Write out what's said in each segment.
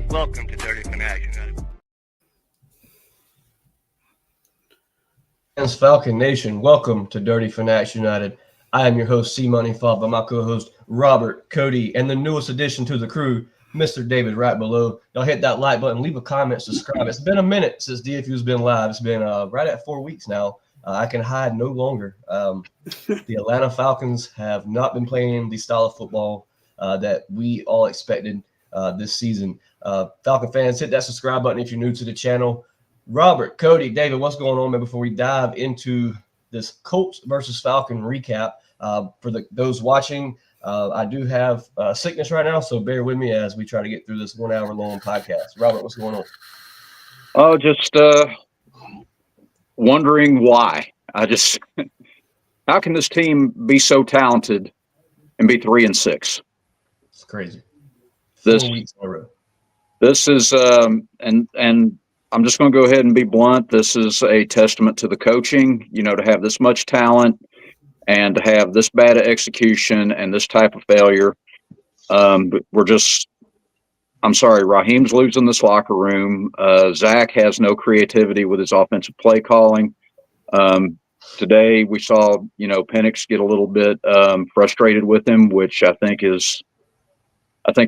Welcome to Dirty Fanatics United. Falcon Nation, welcome to Dirty Fanatics United. I am your host, C-Money, followed by my co-host, Robert, Cody, and the newest addition to the crew, Mr. David, right below. Y'all hit that like button, leave a comment, subscribe. It's been a minute since DFU's been live. It's been right at 4 weeks now. I can hide no longer. The Atlanta Falcons have not been playing the style of football that we all expected this season. Falcon fans, hit that subscribe button if you're new to the channel. Robert, Cody, David, what's going on, man, before we dive into this Colts versus Falcon recap? For those watching, I do have sickness right now, so bear with me as we try to get through this 1 hour long podcast. Robert, what's going on? Oh, just wondering why. How can this team be so talented and be 3-6? It's crazy. 4 weeks in a row. This is, and I'm just going to go ahead and be blunt. This is a testament to the coaching, to have this much talent and to have this bad execution and this type of failure. But I'm sorry, Raheem's losing this locker room. Zach has no creativity with his offensive play calling. Today we saw, Penix get a little bit frustrated with him, which I think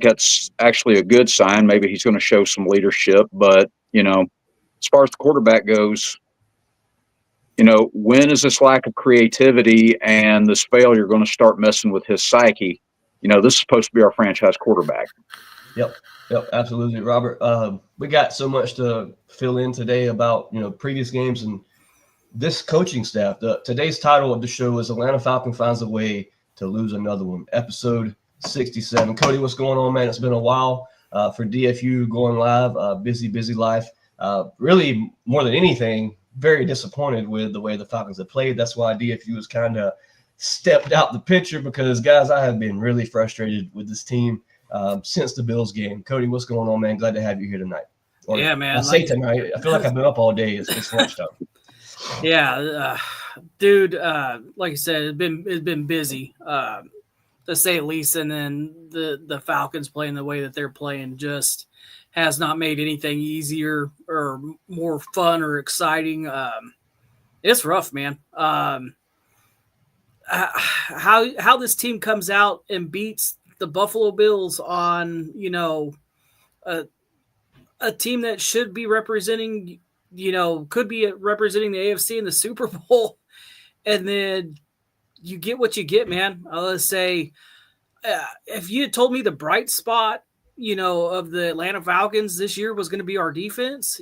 that's actually a good sign. Maybe he's going to show some leadership, but as far as the quarterback goes, when is this lack of creativity and this failure going to start messing with his psyche? This is supposed to be our franchise quarterback. Yep, absolutely, Robert. We got so much to fill in today about, previous games and this coaching staff. Today's title of the show is Atlanta Falcon Finds a Way to Lose Another One, episode 67. Cody, what's going on, man? It's been a while for DFU going live. Busy life. Really, more than anything, very disappointed with the way the Falcons have played. That's why DFU has kind of stepped out the picture because, guys, I have been really frustrated with this team since the Bills game. Cody, what's going on, man? Glad to have you here tonight. Yeah, man. I say tonight. I feel like I've been up all day. It's lunchtime. Yeah, dude. Like I said, it's been busy, to say the least. And then the Falcons playing the way that they're playing just has not made anything easier or more fun or exciting. It's rough, man. How this team comes out and beats the Buffalo Bills on, a team that should be representing, could be representing the AFC in the Super Bowl, and then you get what you get, man. Let's say, if you had told me the bright spot, of the Atlanta Falcons this year was going to be our defense,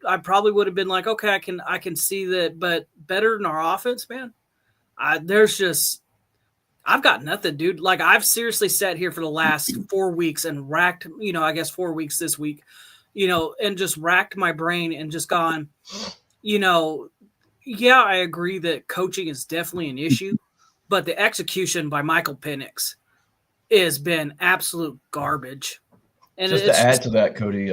I probably would have been like, okay, I can see that, but better than our offense, man. I've got nothing, dude. Like, I've seriously sat here for the last 4 weeks and racked, I guess 4 weeks this week, and just racked my brain and just gone, yeah, I agree that coaching is definitely an issue, but the execution by Michael Penix has been absolute garbage. And just to add to that, Cody,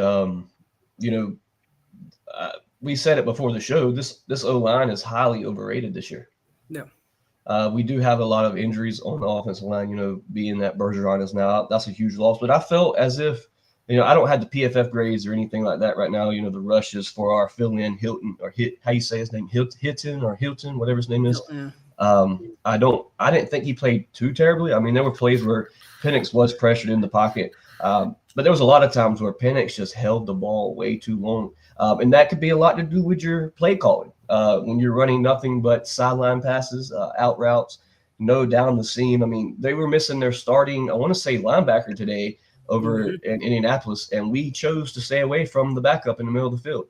we said it before the show. This O-line is highly overrated this year. Yeah. We do have a lot of injuries on the offensive line, being that Bergeron is now out. That's a huge loss. But I felt as if, I don't have the PFF grades or anything like that right now. The rushes for our fill-in Hilton or how you say his name, Hilton, whatever his name is. Yeah. I didn't think he played too terribly. I mean, there were plays where Penix was pressured in the pocket. But there was a lot of times where Penix just held the ball way too long. And that could be a lot to do with your play calling. When you're running nothing but sideline passes, out routes, no down the seam. I mean, they were missing their starting, I want to say, linebacker today over in Indianapolis, and we chose to stay away from the backup in the middle of the field.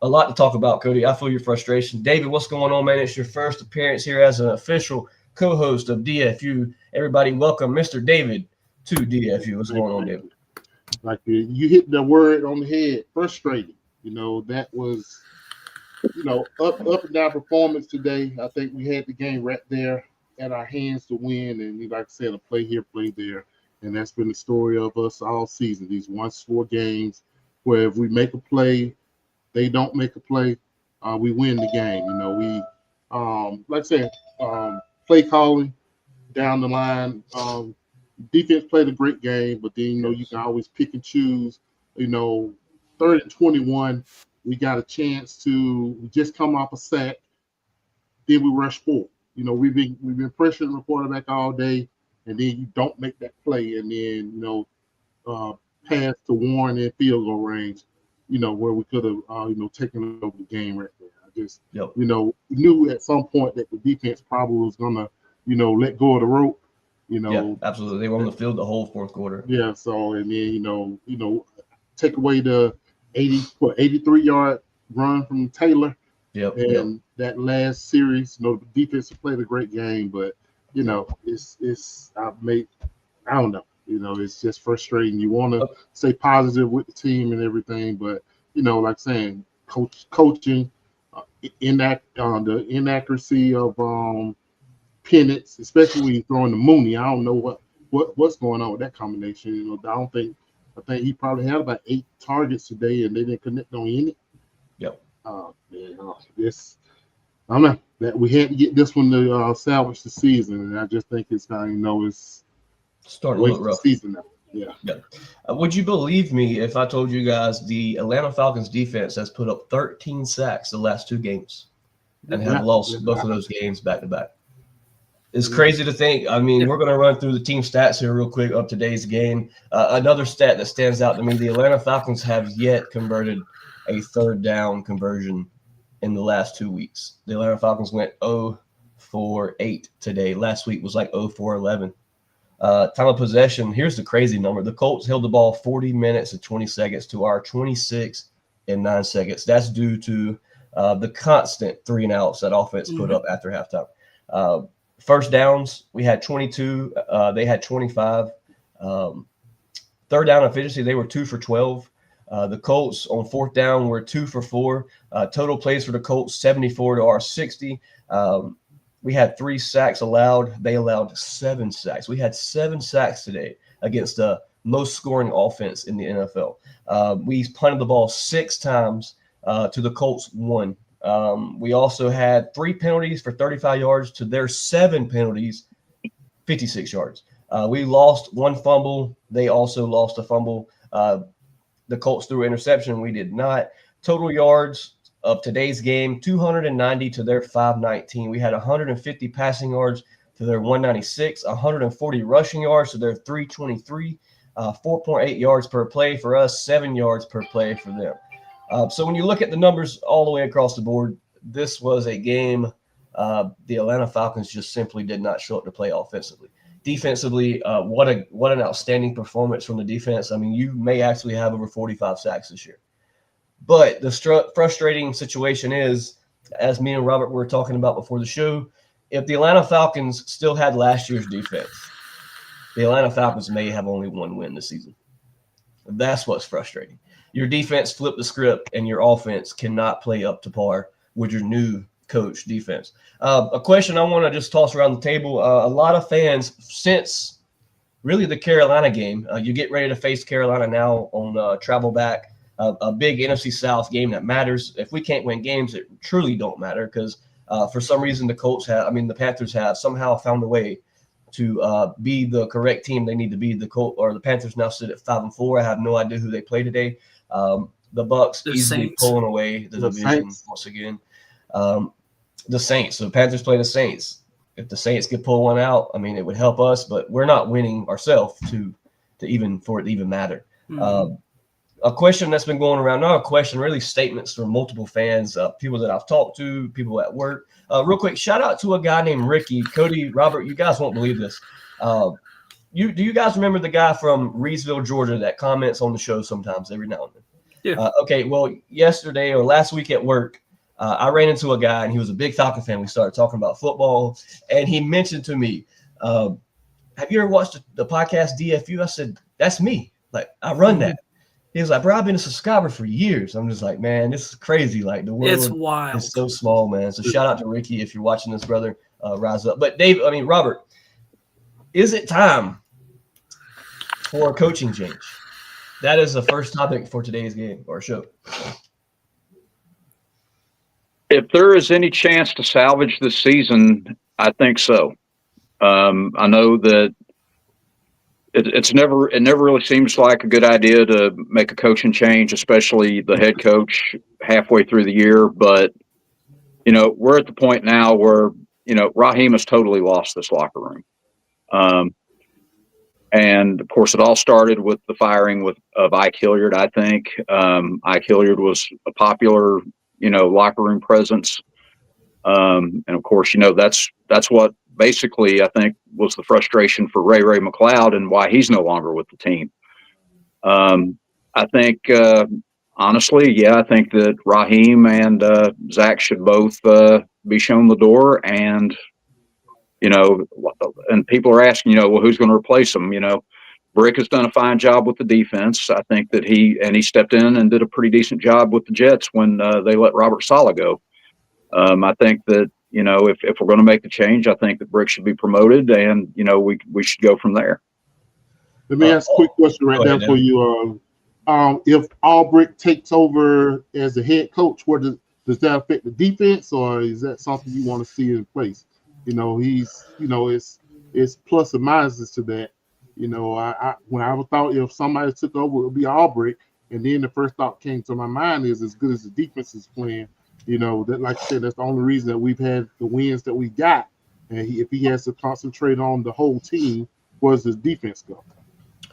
A lot to talk about, Cody. I feel your frustration. David, what's going on, man? It's your first appearance here as an official co-host of DFU. Everybody, welcome Mr. David to DFU. What's going on, David? Like you hit the word on the head, frustrating. That was, up and down performance today. I think we had the game right there at our hands to win. And like I said, a play here, play there. And that's been the story of us all season. These 1-score games where if we make a play, they don't make a play, we win the game. We, like I said, play calling down the line. Defense played a great game, but then, you can always pick and choose. 3rd and 21, we got a chance to just come off a sack. Then we rush forward. We've been pressuring the quarterback all day, and then you don't make that play, and then, pass to Warren in field goal range. Where we could have, taken over the game right there. I just, knew at some point that the defense probably was going to, let go of the rope. Yeah, absolutely. They were on the field the whole fourth quarter. Yeah. So, and then, take away the 83-yard run from Taylor. Yep. And that last series, the defense played a great game, but, I don't know. It's just frustrating. You want to stay positive with the team and everything, but like saying coaching, the inaccuracy of Penix, especially when you're throwing the Mooney. I don't know what's going on with that combination. I think he probably had about 8 targets today, and they didn't connect on any. Yep. I don't know that we had to get this one to salvage the season, and I just think it's kind of it's starting to look rough. Season now. Yeah. Would you believe me if I told you guys the Atlanta Falcons defense has put up 13 sacks the last 2 games and have lost both of those games back to back? It's crazy to think. I mean, we're going to run through the team stats here real quick of today's game. Another stat that stands out to me, the Atlanta Falcons have yet converted a 3rd down conversion in the last 2 weeks. The Atlanta Falcons went 0 for 8 today. Last week was like 0 for 11. Time of possession, here's the crazy number. The Colts held the ball 40 minutes and 20 seconds to our 26 and 9 seconds. That's due to the constant 3 and outs that offense put up after halftime. First downs, we had 22. They had 25. 3rd down efficiency, they were 2 for 12. The Colts on 4th down were 2 for 4. Total plays for the Colts, 74 to our 60. We had 3 sacks allowed. They allowed 7 sacks. We had 7 sacks today against the most scoring offense in the NFL. We punted the ball 6 times to the Colts 1. We also had 3 penalties for 35 yards to their 7 penalties, 56 yards. We lost 1 fumble. They also lost a fumble. The Colts threw an interception. We did not. Total yards of today's game, 290 to their 519. We had 150 passing yards to their 196, 140 rushing yards to their 323, 4.8 yards per play for us, 7 yards per play for them. So when you look at the numbers all the way across the board, this was a game the Atlanta Falcons just simply did not show up to play offensively. Defensively, what an outstanding performance from the defense. I mean, you may actually have over 45 sacks this year. But the frustrating situation is, as me and Robert were talking about before the show, if the Atlanta Falcons still had last year's defense, the Atlanta Falcons may have only 1 win this season. That's what's frustrating. Your defense flipped the script, and your offense cannot play up to par with your new coach defense. A question I want to just toss around the table. A lot of fans, since really the Carolina game, you get ready to face Carolina now on travel back. A big NFC South game that matters. If we can't win games, it truly don't matter because for some reason the Panthers have somehow found a way to be the correct team they need to be. The Panthers now sit at 5-4. I have no idea who they play today. The Bucks easily Saints. Pulling away the division Saints. once again. The Saints. So the Panthers play the Saints. If the Saints could pull one out, I mean, it would help us, but we're not winning ourselves for it to even matter. Mm-hmm. A question that's been going around, not a question, really statements from multiple fans, people that I've talked to, people at work. Real quick, shout out to a guy named Ricky. Cody, Robert, you guys won't believe this. Do you guys remember the guy from Reedsville, Georgia that comments on the show sometimes every now and then? Yeah. Okay, well, yesterday or last week at work, I ran into a guy, and he was a big Falcon fan. We started talking about football, and he mentioned to me, have you ever watched the podcast DFU? I said, that's me. Like, I run that. He was like, bro, I've been a subscriber for years. I'm just like, man, this is crazy. Like, the It's world wild. is so small, man. So shout out to Ricky if you're watching this, brother. Rise up. But Robert, is it time for a coaching change? That is the first topic for today's game or show. If there is any chance to salvage this season, I think so. I know that it never really seems like a good idea to make a coaching change, especially the head coach halfway through the year. But, we're at the point now where, Raheem has totally lost this locker room. And of course, it all started with the firing of Ike Hilliard. I think Ike Hilliard was a popular, locker room presence, and of course, that's what basically I think was the frustration for Ray McLeod and why he's no longer with the team. I think honestly, I think that Raheem and Zach should both be shown the door, and and people are asking, well, who's going to replace him? Brick has done a fine job with the defense. I think that he stepped in and did a pretty decent job with the Jets when they let Robert Saleh go. I think that, if we're going to make the change, I think that Brick should be promoted, and, we should go from there. Let me ask a quick question right there for you. If Brick takes over as the head coach, does that affect the defense, or is that something you want to see in place? It's plus and minuses to that. When I thought if somebody took over, it would be Brick, and then the first thought came to my mind is as good as the defense is playing. That, like I said, that's the only reason that we've had the wins that we got. And if he has to concentrate on the whole team, where does his defense go?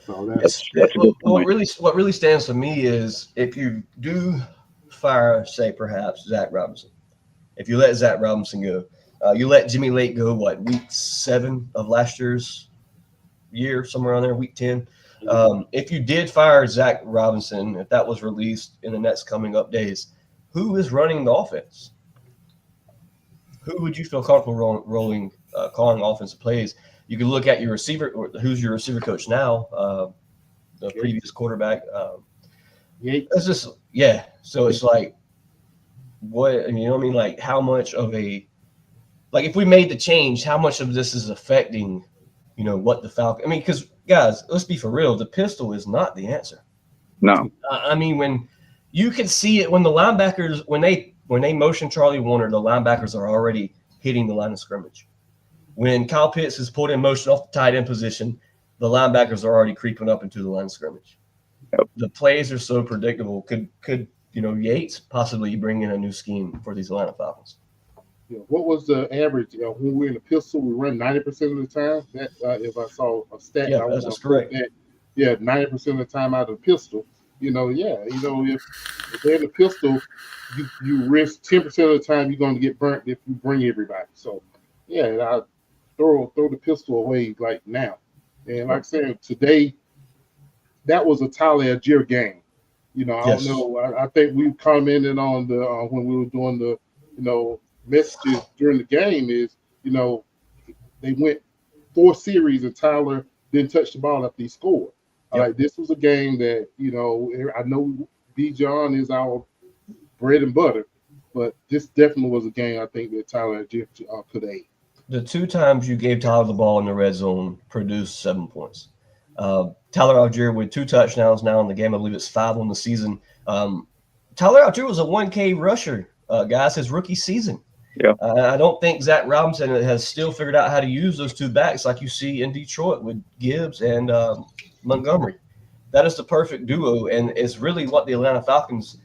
So that's what really stands to me is if you do fire, say perhaps Zach Robinson, if you let Zach Robinson go. You let Jimmy Lake go, week 7 of last year's year, somewhere around there, week 10. If you did fire Zach Robinson, if that was released in the next coming up days, who is running the offense? Who would you feel comfortable calling offensive plays? You can look at your receiver, or who's your receiver coach now, the previous quarterback. It's just, so it's like, what, like how much of if we made the change, how much of this is affecting, what the Falcon? Because guys, let's be for real. The pistol is not the answer. No. When you can see it when the linebackers, when they motion Charlie Warner, the linebackers are already hitting the line of scrimmage. When Kyle Pitts is pulled in motion off the tight end position, the linebackers are already creeping up into the line of scrimmage. Yep. The plays are so predictable. Could Yates possibly bring in a new scheme for these Atlanta Falcons? Yeah. What was the average when we're in the pistol? We run 90% of the time. That if I saw a stat, that's correct. 90% of the time out of the pistol. If they're in the pistol, you risk 10% of the time you're going to get burnt if you bring everybody. So I throw the pistol away like now. And like I said, today that was a Tyler Algier game. I don't know. I think we commented on the when we were doing the messages during the game is they went 4 series and Tyler didn't touch the ball after he scored. Yep. This was a game that I know Bijan is our bread and butter, but this definitely was a game I think that Tyler could aid. The 2 times you gave Tyler the ball in the red zone produced 7 points. Tyler Algier with 2 touchdowns now in the game. I believe it's 5 on the season. Tyler Algier was a 1K rusher, guys, his rookie season. Yeah. I don't think Zach Robinson has still figured out how to use those 2 backs like you see in Detroit with Gibbs and Montgomery. That is the perfect duo, and it's really what the Atlanta Falcons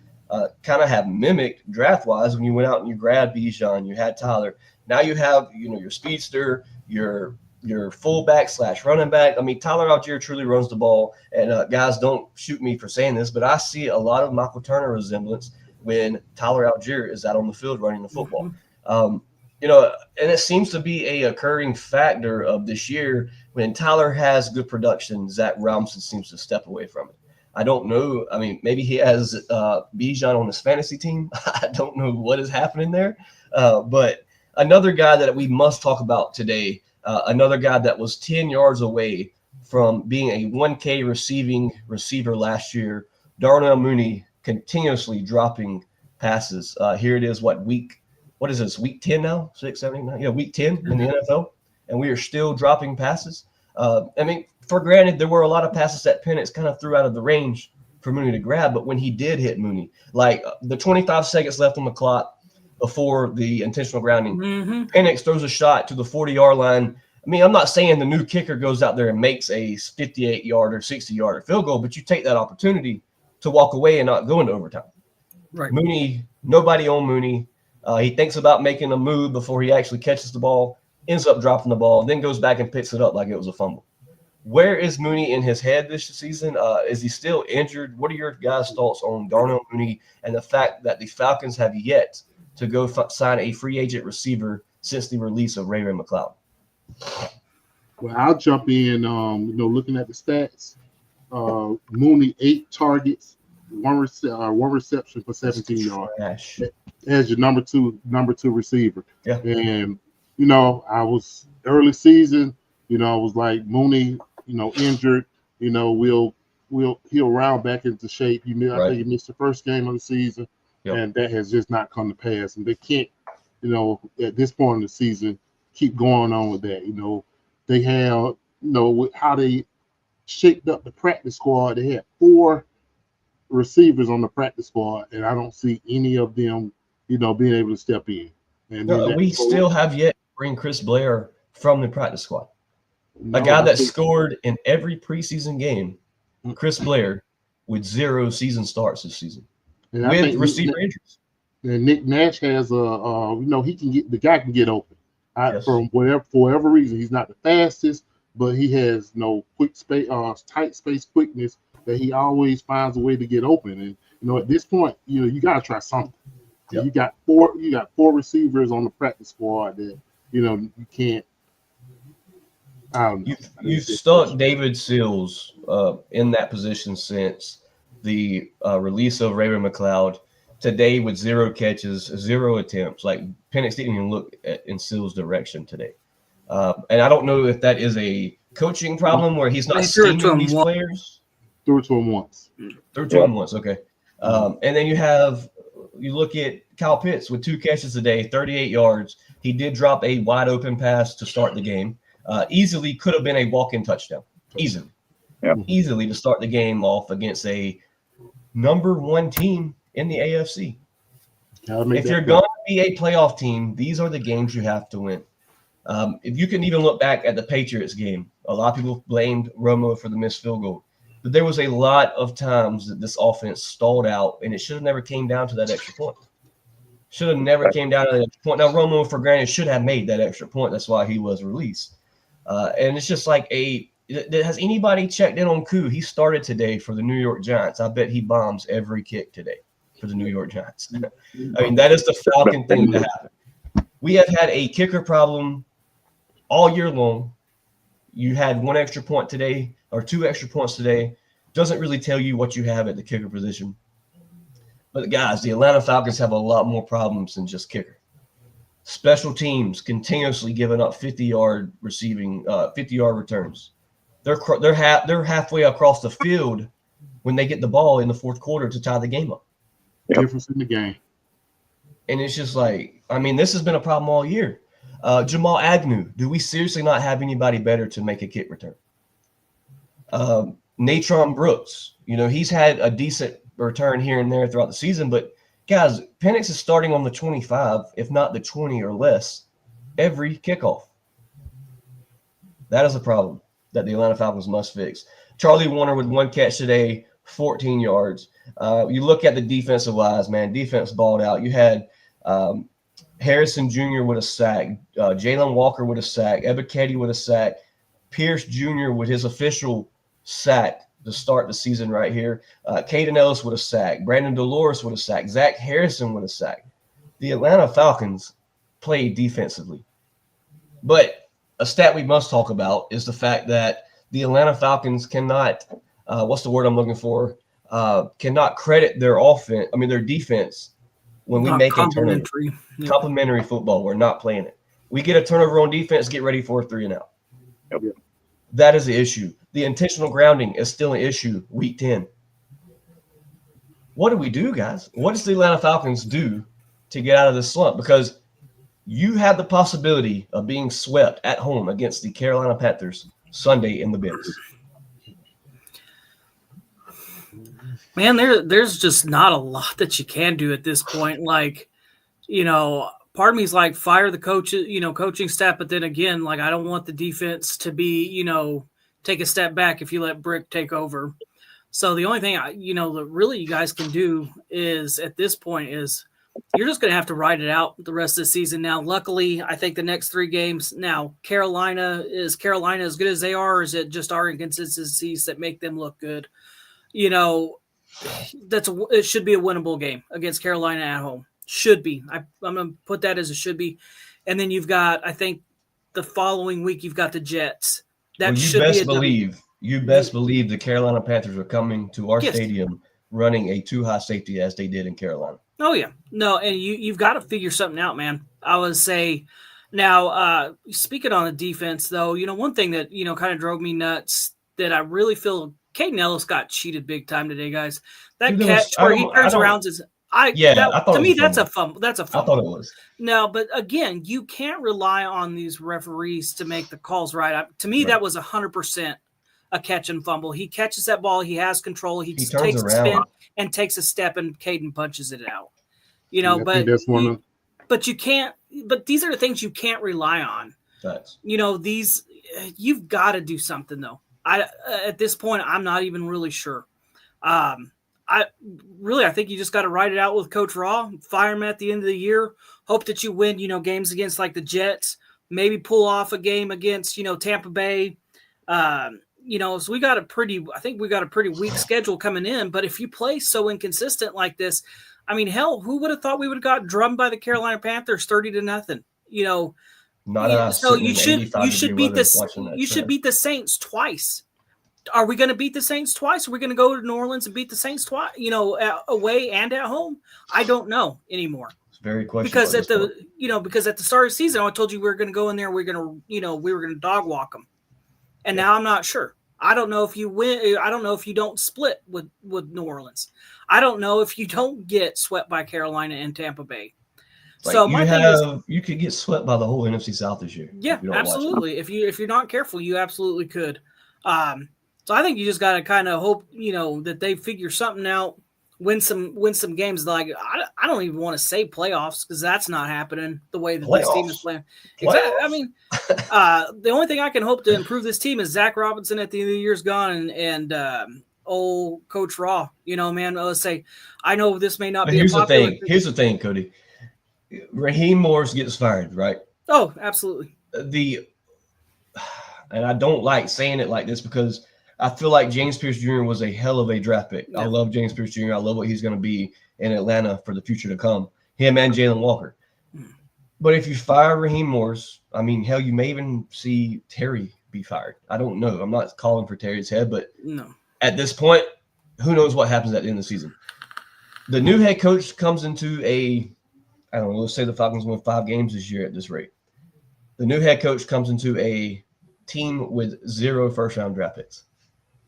kind of have mimicked draft-wise when you went out and you grabbed Bijan, you had Tyler. Now you have, your speedster, your fullback / running back. Tyler Algier truly runs the ball, and guys, don't shoot me for saying this, but I see a lot of Michael Turner resemblance when Tyler Algier is out on the field running the football. And it seems to be a occurring factor of this year when Tyler has good production, Zach Robinson seems to step away from it. I don't know. I mean, maybe he has Bijan on his fantasy team. I don't know what is happening there. But another guy that we must talk about today, another guy that was 10 yards away from being a 1K receiving receiver last year, Darnell Mooney, continuously dropping passes. Here it is, week 10 now? 6, 7, 8, 9? Yeah, week 10 in the NFL. And we are still dropping passes. I mean, for granted, there were a lot of passes that Penix kind of threw out of the range for Mooney to grab, but when he did hit Mooney, like the 25 seconds left on the clock before the intentional grounding, Penix throws a shot to the 40-yard line. I mean, I'm not saying the new kicker goes out there and makes a 58-yard or 60-yard field goal, but you take that opportunity to walk away and not go into overtime. Right. Mooney, nobody on Mooney. He thinks about making a move before he actually catches the ball, ends up dropping the ball, then goes back and picks it up like it was a fumble. Where is Mooney in his head this season? Is he still injured? What are your guys' thoughts on Darnell Mooney and the fact that the Falcons have yet to go sign a free agent receiver since the release of Ray McCloud? Well, I'll jump in. Looking at the stats, Mooney 8 targets, one reception for 17 yards. As your number two receiver. Yeah. And I was early season. I was like Mooney. Injured. He'll round back into shape. I think he missed the first game of the season, and that has just not come to pass. And they can't, at this point in the season, keep going on with that. They have, with how they shaped up the practice squad, they had 4 receivers on the practice squad, and I don't see any of them, being able to step in. And we still have yet to bring Chris Blair from the practice squad. A guy that scored in every preseason game, Chris Blair, with 0 season starts this season, with receiver injuries. And Nick Nash has he can get, the guy can get open. For whatever reason, he's not the fastest, but he has quick space, tight space quickness that he always finds a way to get open. And at this point, you got to try something. Yep. You got 4 receivers on the practice squad that you can't. You've stuck David Sills in that position since the release of Raven McCloud. Today with 0 catches, 0 attempts. Like Penix didn't even look in Sills' direction today. And I don't know if that is a coaching problem where he's not scheming these players. Threw it to him once. Okay. And then you look at Kyle Pitts with 2 catches today, 38 yards. He did drop a wide open pass to start the game. Easily could have been a walk-in touchdown. Easily. Yep. Easily to start the game off against a number 1 team in the AFC. If you're going to be a playoff team, these are the games you have to win. If you can even look back at the Patriots game, a lot of people blamed Romo for the missed field goal. But there was a lot of times that this offense stalled out, and it should have never came down to that extra point. Should have never came down to that extra point. Now, Romo, for granted, should have made that extra point. That's why he was released. And it's just like has anybody checked in on Koo? He started today for the New York Giants. I bet he bombs every kick today for the New York Giants. I mean, that is the Falcon thing to happen. We have had a kicker problem all year long. You had 1 extra point today or 2 extra points today. Doesn't really tell you what you have at the kicker position. But guys, the Atlanta Falcons have a lot more problems than just kicker. Special teams continuously giving up 50-yard receiving, 50-yard returns. They're halfway across the field when they get the ball in the 4th quarter to tie the game up. Difference in the game. And it's just like, I mean, this has been a problem all year. Jamal Agnew, do we seriously not have anybody better to make a kick return? Natron Brooks, he's had a decent return here and there throughout the season, but guys, Penix is starting on the 25, if not the 20 or less, every kickoff. That is a problem that the Atlanta Falcons must fix. Charlie Warner with 1 catch today, 14 yards. You look at the defensive wise, man, defense balled out. You had Harrison Jr. with a sack, Jalen Walker with a sack, Ebiketie with a sack, Pierce Jr. with his official sack to start the season right here. Caden Ellis with a sack, Brandon Dolores with a sack, Zach Harrison with a sack. The Atlanta Falcons played defensively. But a stat we must talk about is the fact that the Atlanta Falcons cannot, what's the word I'm looking for? cannot credit their offense. I mean, their defense when we Not make a turnover. complimentary. Yeah. Complimentary football. We're not playing it. We get a turnover on defense, get ready for a 3-and-out. Yep. That is the issue. The intentional grounding is still an issue week 10. What do we do, guys? What does the Atlanta Falcons do to get out of this slump? Because you had the possibility of being swept at home against the Carolina Panthers Sunday in the Benz. Man, there's just not a lot that you can do at this point. Like, part of me is like, fire the coaches, coaching staff. But then again, like, I don't want the defense to be, take a step back if you let Brick take over. So the only thing, that really you guys can do is at this point is you're just going to have to ride it out the rest of the season. Now, luckily, I think the next 3 games now, Carolina as good as they are, or is it just our inconsistencies that make them look good? It should be a winnable game against Carolina at home. Should be. I'm going to put that as a should be. And then you've got, I think, the following week you've got the Jets. That should be You best believe the Carolina Panthers are coming to our stadium running a 2-high safety as they did in Carolina. Oh, yeah. No, and you've got to figure something out, man. I would say now, speaking on the defense, though, one thing that, kind of drove me nuts that I really feel Caden Ellis got cheated big time today, guys. That catch where he turns around is – to me, that's a fumble. That's a fumble. I thought it was. No, but again, you can't rely on these referees to make the calls right. To me, that was 100% a catch and fumble. He catches that ball. He has control. He takes a spin and takes a step, and Caden punches it out. But you can't. But these are the things you can't rely on. Facts. These you've got to do something though. At this point, I'm not even really sure. I think you just got to ride it out with Coach Raw, fire him at the end of the year, hope that you win, games against like the Jets, maybe pull off a game against, Tampa Bay. So we got a pretty weak schedule coming in, but if you play so inconsistent like this, I mean, hell, who would have thought we would have got drummed by the Carolina Panthers 30-0? So you should beat the Saints twice. Are we going to beat the Saints twice? Are we going to go to New Orleans and beat the Saints twice? Away and at home? I don't know anymore. It's very questionable. Because at the start of the season, I told you we were going to go in there. We were going to dog walk them, and now I'm not sure. I don't know if you win. I don't know if you don't split with New Orleans. I don't know if you don't get swept by Carolina and Tampa Bay. So you could get swept by the whole NFC South this year. Yeah, absolutely. If you're not careful, you absolutely could. So I think you just got to kind of hope, that they figure something out, win some games. Like I don't even want to say playoffs because that's not happening the way that this team is playing. Exactly. I mean, the only thing I can hope to improve this team is Zach Robinson at the end of the year is gone and old Coach Raw. Man, let's say I know this may not be. Here's the thing, Cody. Raheem Morris gets fired, right? Oh, absolutely. And I don't like saying it like this because I feel like James Pierce Jr. was a hell of a draft pick. Yeah. I love James Pierce Jr. I love what he's going to be in Atlanta for the future to come. Him and Jalen Walker. But if you fire Raheem Morris, I mean, hell, you may even see Terry be fired. I don't know. I'm not calling for Terry's head, but at this point, who knows what happens at the end of the season. The new head coach comes into let's say the Falcons win 5 games this year at this rate. The new head coach comes into a team with 0 first-round draft picks.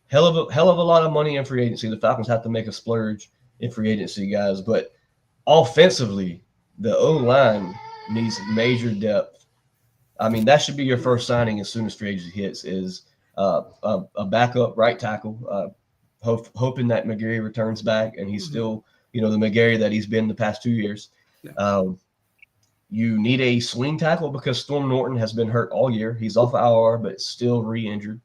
Hell of a lot of money in free agency. The Falcons have to make a splurge in free agency, guys. But offensively, the O-line needs major depth. I mean, that should be your first signing as soon as free agency hits is a backup right tackle, hoping that McGarry returns back and he's still, the McGarry that he's been the past 2 years. Yeah. You need a swing tackle because Storm Norton has been hurt all year. He's off IR, but still re-injured.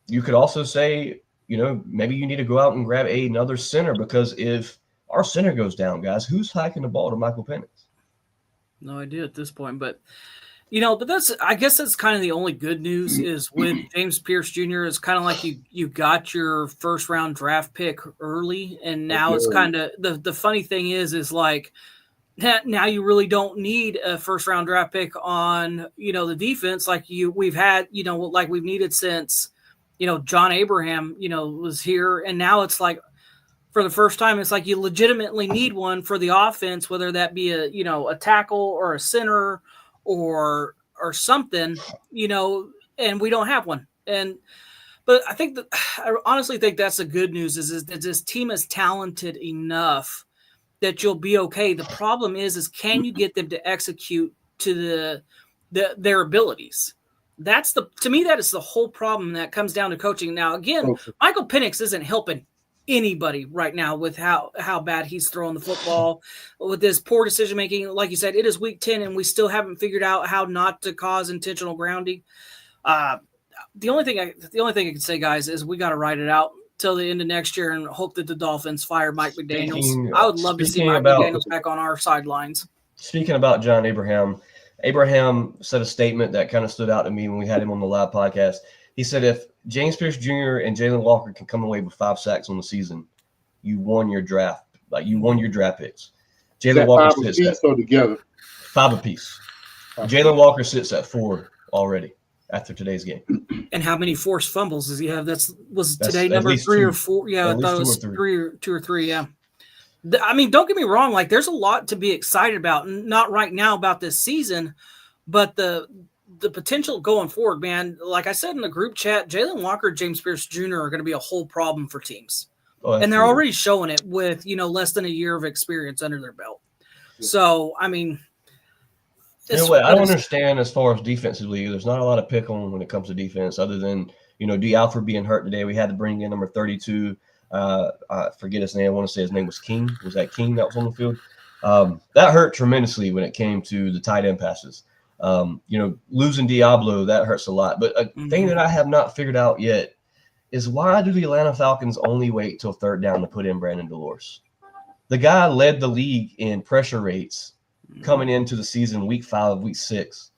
You could also say, maybe you need to go out and grab another center because if our center goes down, guys, who's hiking the ball to Michael Penix? No idea at this point, but I guess that's kind of the only good news is with James Pierce Jr. It's kind of like you got your first round draft pick early, and now it's kind of the funny thing is like now you really don't need a first round draft pick on the defense like we've had like we've needed since John Abraham, was here, and now it's like for the first time, it's like you legitimately need one for the offense, whether that be a tackle or a center or something, and we don't have one. But I honestly think that's the good news is that this team is talented enough that you'll be okay. The problem is can you get them to execute to their abilities? To me, that is the whole problem that comes down to coaching. Now, again, Michael Penix isn't helping anybody right now with how bad he's throwing the football, with this poor decision making. Like you said, it is week 10 and we still haven't figured out how not to cause intentional grounding. The only thing I can say, guys, is we got to ride it out till the end of next year and hope that the Dolphins fire Mike McDaniels. I would love to see Mike McDaniels back on our sidelines. Speaking about John Abraham said a statement that kind of stood out to me when we had him on the live podcast. He said, if James Pierce Jr. and Jalen Walker can come away with 5 sacks on the season, you won your draft. Like, you won your draft picks. Jalen Walker sits at 5 apiece. Jalen Walker sits at 4 already after today's game. And how many forced fumbles does he have? Was today number 3 or 4? Yeah, I thought it was 2 or 3. Yeah. I mean, don't get me wrong. Like, there's a lot to be excited about. Not right now about this season, but the potential going forward, man. Like I said in the group chat, Jalen Walker, James Pierce Jr. are going to be a whole problem for teams. And they're already showing it with, less than a year of experience under their belt. So, I mean, I don't understand as far as defensively. There's not a lot of pick on when it comes to defense other than, D. Alford being hurt today. We had to bring in number 32. I forget his name. I want to say his name was King. Was that King that was on the field? That hurt tremendously when it came to the tight end passes. Losing Diablo, that hurts a lot. But a thing that I have not figured out yet is why do the Atlanta Falcons only wait till 3rd down to put in Brandon Delores? The guy led the league in pressure rates coming into the season, week 5, week 6.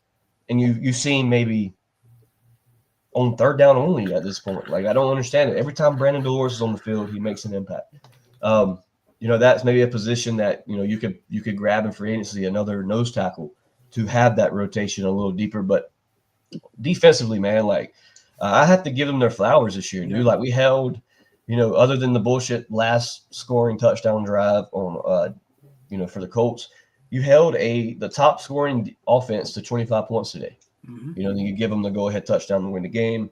And you seen maybe on 3rd down only at this point. Like, I don't understand it. Every time Brandon Delores is on the field, he makes an impact. That's maybe a position that, you could grab in free agency, another nose tackle, to have that rotation a little deeper. But defensively, man, I have to give them their flowers this year, dude. Like, we held, other than the bullshit last scoring touchdown drive on, for the Colts, you held the top scoring offense to 25 points today. Then you give them the go-ahead touchdown to win the game.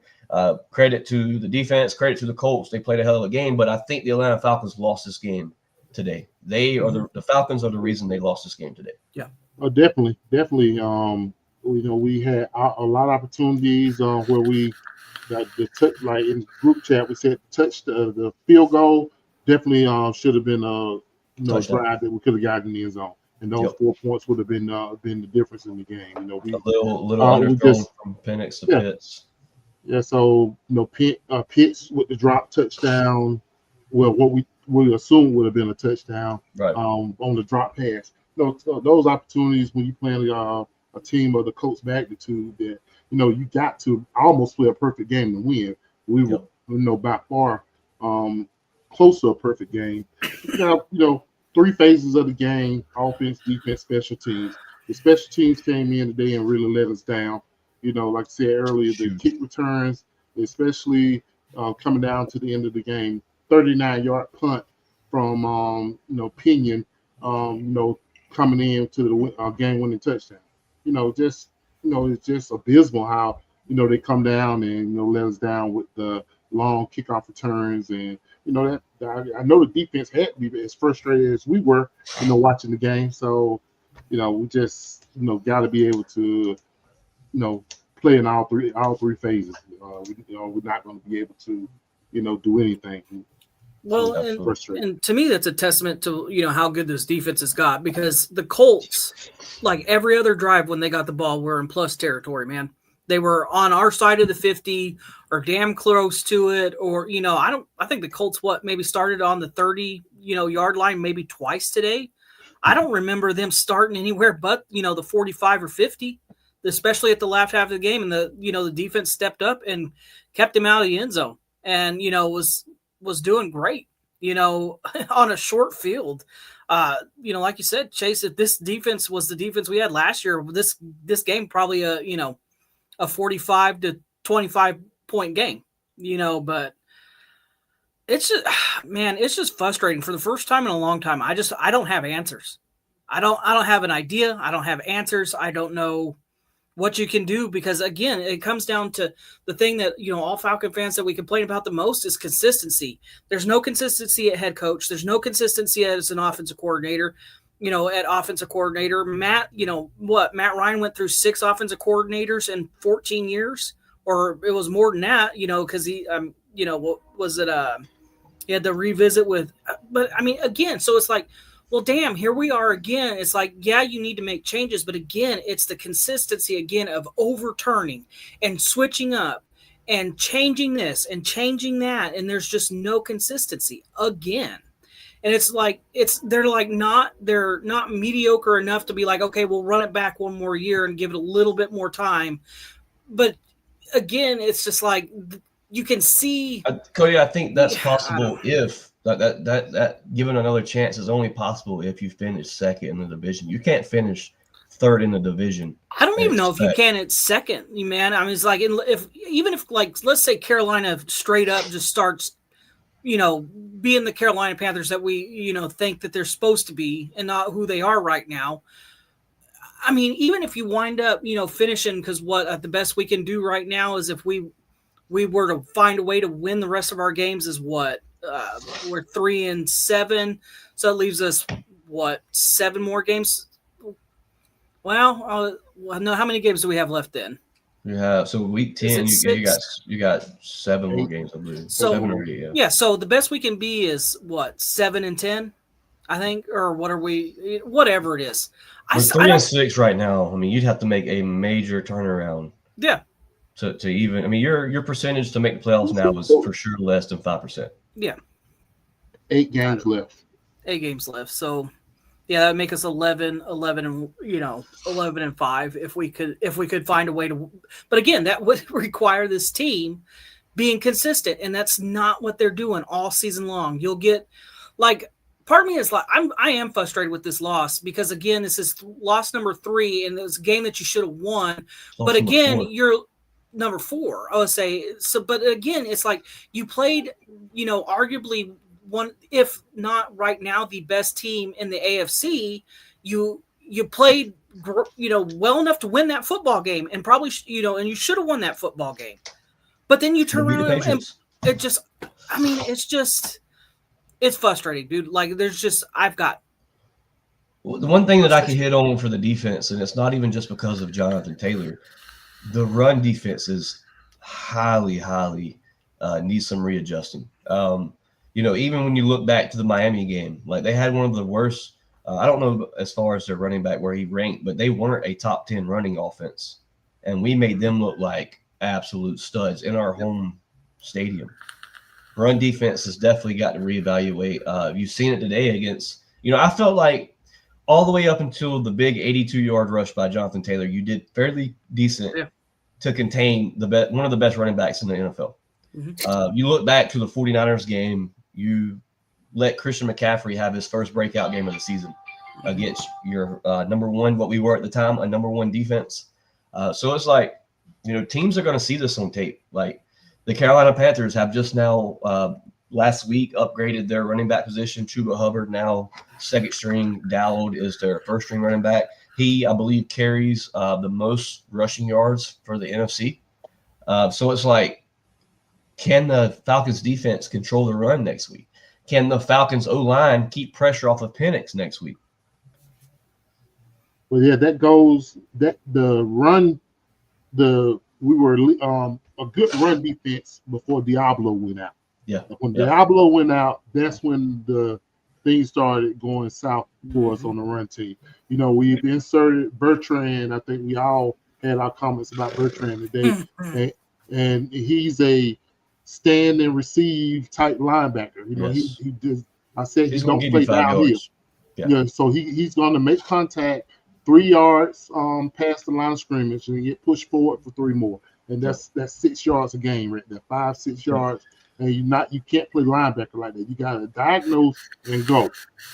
Credit to the defense, credit to the Colts. They played a hell of a game, but I think the Atlanta Falcons lost this game today. They are the Falcons are the reason they lost this game today. Yeah. Oh, definitely. We had a lot of opportunities where we got like in the group chat, we said the field goal definitely should have been a drive that we could have gotten in the end zone, and those 4 points would have been the difference in the game. We a little underthrown from Penix to Pitts. Yeah, so Pitts with the drop touchdown. Well, what we assume would have been a touchdown, right? On the drop pass. Those opportunities when you playing a team of the Colts magnitude that you got to almost play a perfect game to win. We were by far close to a perfect game. Now 3 phases of the game: offense, defense, special teams. The special teams came in today and really let us down. Like I said earlier, the kick returns, especially coming down to the end of the game, 39-yard punt from Pinion, coming in to the game-winning touchdown. It's just abysmal how they come down and let us down with the long kickoff returns, and that I know the defense had to be as frustrated as we were, watching the game. So, we just got to be able to play in all three phases. We're not going to be able to do anything. Well, and to me, that's a testament to, how good this defense has got, because the Colts, like every other drive when they got the ball, were in plus territory, man. They were on our side of the 50 or damn close to it. Or, I think the Colts, maybe started on the 30, yard line, maybe twice today. I don't remember them starting anywhere but, the 45 or 50, especially at the last half of the game. And the defense stepped up and kept him out of the end zone and, was doing great, on a short field. Like you said, Chase, if this defense was the defense we had last year, this game probably a 45 to 25 point game, but it's just, man, it's just frustrating. For the first time in a long time, I don't have answers. I don't have an idea. I don't have answers. I don't know what you can do, because again, it comes down to the thing that, all Falcon fans that we complain about the most is consistency. There's no consistency at head coach. There's no consistency as an offensive coordinator, at offensive coordinator. Matt Ryan went through 6 offensive coordinators in 14 years, or it was more than that, because he, what was it? He had to revisit with, but I mean, again, so it's like, well, damn, here we are again. It's like, yeah, you need to make changes, but again, it's the consistency again of overturning and switching up and changing this and changing that, and there's just no consistency again. And it's like they're not mediocre enough to be like, okay, we'll run it back one more year and give it a little bit more time. But again, it's just like you can see, Cody. I think that's possible if. That given another chance is only possible if you finish second in the division. You can't finish third in the division. I don't even know if you can at second, man. I mean, it's like even if let's say Carolina straight up just starts, being the Carolina Panthers that we think that they're supposed to be and not who they are right now. I mean, even if you wind up finishing, because the best we can do right now is if we were to find a way to win the rest of our games is what. We're 3-7, so it leaves us 7 more games. Well, no, how many games do we have left then? Yeah, so week 10, you got 7 more games, I believe. So 7 or 8, yeah. So the best we can be is 7-10, I think, or what are we? Whatever it is. We're 3-6 right now. I mean, you'd have to make a major turnaround. Yeah. To even, I mean, your percentage to make the playoffs now is for sure less than 5%. Yeah. 8 games left. 8 games left. So, yeah, that would make us 11 and 5 if we could find a way to. But again, that would require this team being consistent, and that's not what they're doing all season long. You'll get part of me is like I am frustrated with this loss because again, this is loss number 3, and it was a game that you should have won. But again, you're number 4, I would say. So, but again, it's like you played, arguably one, if not right now, the best team in the AFC. You played, well enough to win that football game, and probably, and you should have won that football game. But then you turn around and it just, I mean, it's frustrating, dude. Like the one thing that I can hit on for the defense, and it's not even just because of Jonathan Taylor. The run defense is highly needs some readjusting. Even when you look back to the Miami game, like they had one of the worst. I don't know as far as their running back where he ranked, but they weren't a top 10 running offense, and we made them look like absolute studs in our home stadium. Run defense has definitely got to reevaluate. You've seen it today against. I felt like. All the way up until the big 82-yard rush by Jonathan Taylor, you did fairly decent to contain one of the best running backs in the NFL. Mm-hmm. You look back to the 49ers game, you let Christian McCaffrey have his first breakout game of the season against your number 1, what we were at the time, a number 1 defense. So it's like, teams are going to see this on tape. Like the Carolina Panthers have just now last week upgraded their running back position. Chuba Hubbard now second string. Dowd is their first string running back. He, I believe, carries the most rushing yards for the NFC. So it's like, can the Falcons defense control the run next week? Can the Falcons O-line keep pressure off of Penix next week? Well, yeah, that goes that the run, we were a good run defense before Diablo went out. Yeah. When Diablo went out, that's when the things started going south for us on the run team. We've inserted Bertrand. I think we all had our comments about Bertrand today. And he's a stand and receive type linebacker. He does. I said he's going to play downhill. Yeah. So he's going to make contact 3 yards past the line of scrimmage and get pushed forward for 3 more. And that's 6 yards a game right there. 5-6 yards. And you can't play linebacker like that. You got to diagnose and go.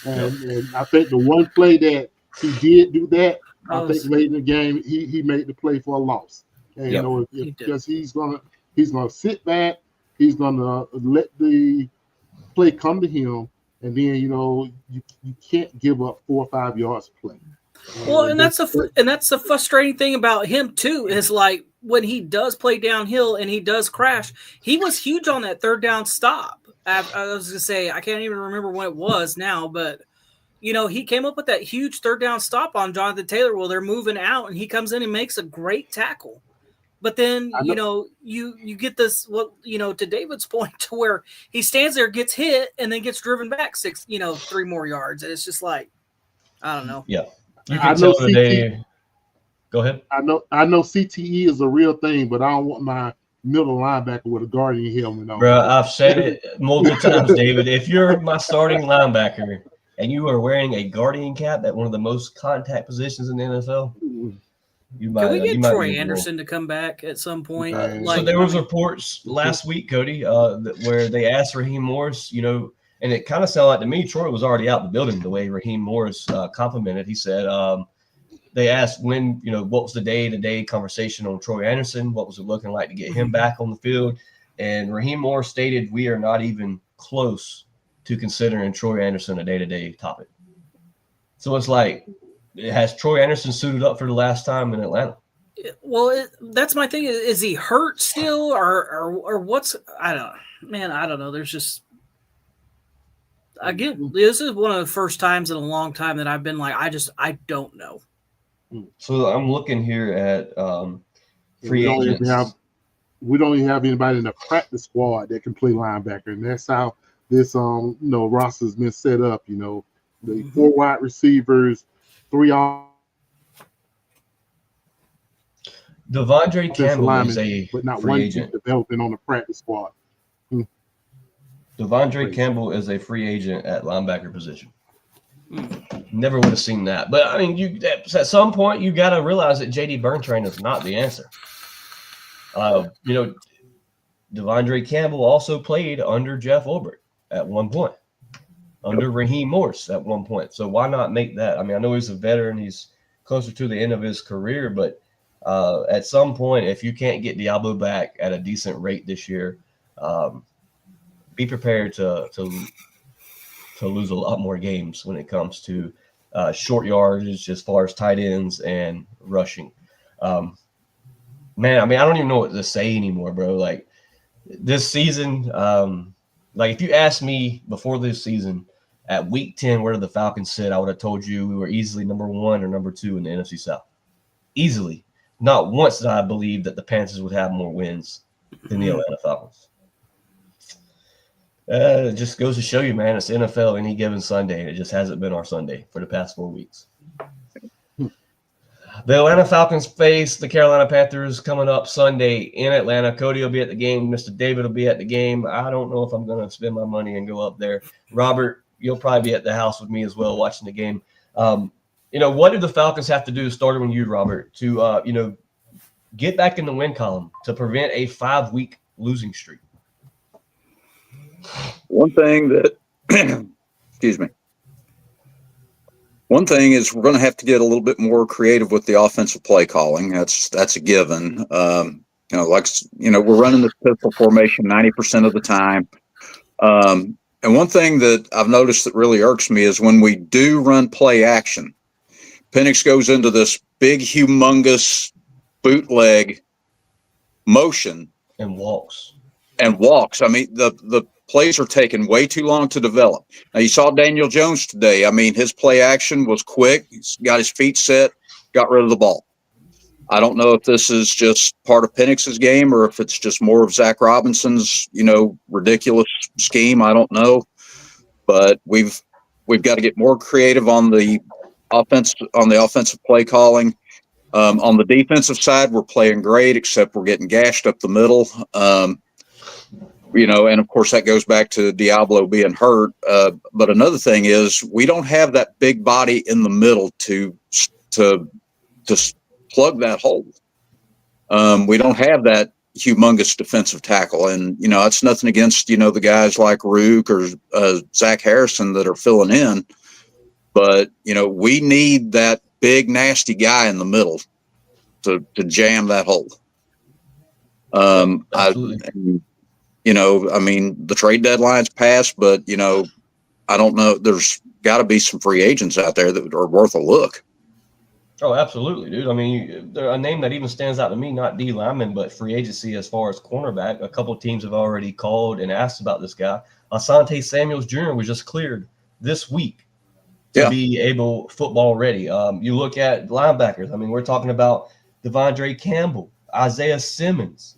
And I think the one play that he did do that, I think late in the game he made the play for a loss. And because he's gonna sit back He's gonna let the play come to him, and then you can't give up 4 or 5 yards play. Well, and that's the frustrating thing about him too, is like when he does play downhill and he does crash, he was huge on that third down stop. I was gonna say, I can't even remember when it was now, but he came up with that huge third down stop on Jonathan Taylor while they're moving out, and he comes in and makes a great tackle. But then, you get this, to David's point, to where he stands there, gets hit, and then gets driven back 3 more yards. And it's just like, I don't know. Yeah. You can tell today. Go ahead. I know CTE is a real thing, but I don't want my middle linebacker with a Guardian helmet on. Bro, I've said it multiple times, David. If you're my starting linebacker and you are wearing a Guardian cap at one of the most contact positions in the NFL, you might. Can we get Troy Anderson to come back at some point? So there was reports last week, Cody, where they asked Raheem Morris, and it kind of sounded like to me Troy was already out the building the way Raheem Morris complimented. He said they asked when, what was the day-to-day conversation on Troy Anderson? What was it looking like to get him back on the field? And Raheem Morris stated, we are not even close to considering Troy Anderson a day-to-day topic. So it's like, has Troy Anderson suited up for the last time in Atlanta? Well, that's my thing. Is he hurt still or what's – I don't know. There's just – again, this is one of the first times in a long time that I've been like, I don't know. So I'm looking here at free agents. We don't even have anybody in the practice squad that can play linebacker, and that's how this roster's been set up. The 4 wide receivers, 3 off. Devondre Campbell is a but not free one agent. Developing on the practice squad. Devondre Campbell is a free agent at linebacker position. Never would have seen that. But, I mean, at some point, you got to realize that J.D. Burntrain is not the answer. Devondre Campbell also played under Jeff Ulbrich at one point, under Raheem Morris at one point. So why not make that? I mean, I know he's a veteran. He's closer to the end of his career. But at some point, if you can't get Diablo back at a decent rate this year, be prepared to lose a lot more games when it comes to short yardage as far as tight ends and rushing. Man, I mean, I don't even know what to say anymore, bro. Like this season, if you asked me before this season at week 10, where did the Falcons sit? I would have told you we were easily number 1 or number 2 in the NFC South. Easily. Not once did I believe that the Panthers would have more wins than the Atlanta Falcons. It just goes to show you, man, it's NFL any given Sunday, and it just hasn't been our Sunday for the past 4 weeks. The Atlanta Falcons face the Carolina Panthers coming up Sunday in Atlanta. Cody will be at the game. Mr. David will be at the game. I don't know if I'm going to spend my money and go up there. Robert, you'll probably be at the house with me as well watching the game. What do the Falcons have to do, starting with you, Robert, to, get back in the win column to prevent a 5-week losing streak? One thing that, excuse me. One thing is we're going to have to get a little bit more creative with the offensive play calling. That's a given. We're running this pistol formation 90% of the time. And one thing that I've noticed that really irks me is when we do run play action, Penix goes into this big, humongous bootleg motion and walks. I mean, the plays are taking way too long to develop. Now, you saw Daniel Jones today. I mean, his play action was quick. He's got his feet set, got rid of the ball. I don't know if this is just part of Penix's game or if it's just more of Zach Robinson's, ridiculous scheme. I don't know. But we've got to get more creative on the offensive play calling. On the defensive side, we're playing great, except we're getting gashed up the middle. And of course that goes back to Diablo being hurt. But another thing is we don't have that big body in the middle to plug that hole. We don't have that humongous defensive tackle. And, it's nothing against, the guys like Rook or Zach Harrison that are filling in. But, we need that big, nasty guy in the middle to jam that hole. I mean, the trade deadline's passed, but, I don't know. There's got to be some free agents out there that are worth a look. Oh, absolutely, dude. I mean, a name that even stands out to me, not D lineman, but free agency as far as cornerback. A couple teams have already called and asked about this guy. Asante Samuels Jr. was just cleared this week to be able football ready. You look at linebackers. I mean, we're talking about Devondre Campbell, Isaiah Simmons,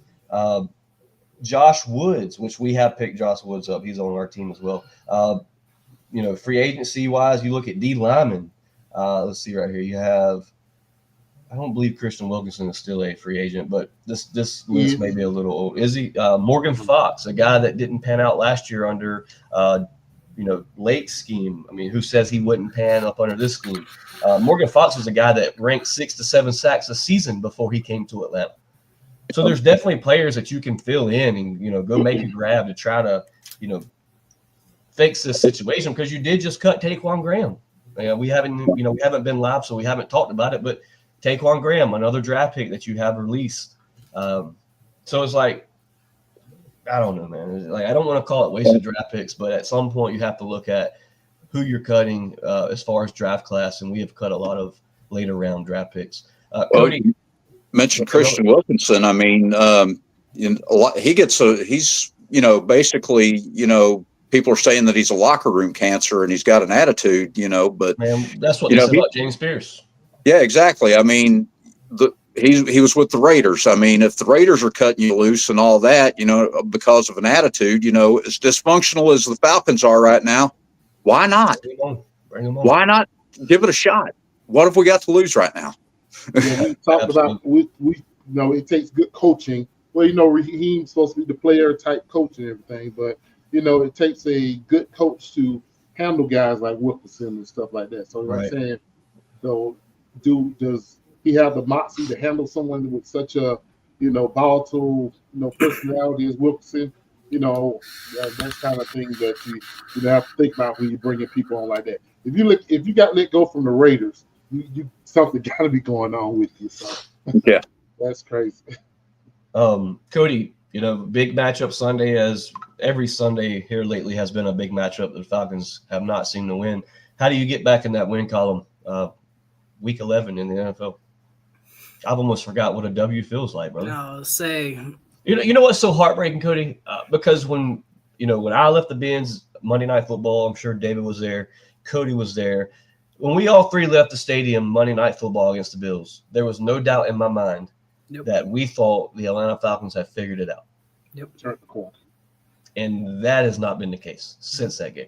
Josh Woods, which we have picked Josh Woods up. He's on our team as well. Free agency wise, you look at D lineman. Let's see right here. You have, I don't believe Christian Wilkinson is still a free agent, but this list may be a little old. Is he? Morgan Fox, a guy that didn't pan out last year under, Lake's scheme. I mean, who says he wouldn't pan up under this scheme? Morgan Fox was a guy that ranked 6 to 7 sacks a season before he came to Atlanta. So there's definitely players that you can fill in and, go make a grab to try to, fix this situation, because you did just cut Taquan Graham. We haven't been live, so we haven't talked about it, but Taquan Graham, another draft pick that you have released. So it's like, I don't know, man. It's like, I don't want to call it wasted draft picks, but at some point you have to look at who you're cutting as far as draft class, and we have cut a lot of later round draft picks. Cody, you mentioned Christian Wilkinson. I mean, he's basically, people are saying that he's a locker room cancer and he's got an attitude, but man, that's what they said about James Pierce. Yeah, exactly. I mean, he was with the Raiders. I mean, if the Raiders are cutting you loose and all that, because of an attitude, as dysfunctional as the Falcons are right now, why not? Bring him on. Why not give it a shot? What have we got to lose right now? Yeah, we talked about it takes good coaching. Well, Raheem's supposed to be the player type coach and everything, but it takes a good coach to handle guys like Wilkerson and stuff like that. So I'm saying, so does he have the moxie to handle someone with such a volatile personality as Wilkerson? That's kind of thing that you have to think about when you're bringing people on like that. If you got let go from the Raiders, you something got to be going on with you. So yeah, that's crazy. Cody, big matchup Sunday, as every Sunday here lately has been a big matchup. The Falcons have not seemed to win. How do you get back in that win column? Week 11 in the NFL. I've almost forgot what a W feels like, brother. No, say. You know what's so heartbreaking, Cody? Because when I left the Benz Monday Night Football, I'm sure David was there, Cody was there. When we all three left the stadium Monday Night Football against the Bills, there was no doubt in my mind that we thought the Atlanta Falcons had figured it out. Yep. Turn the corner. And that has not been the case since that game.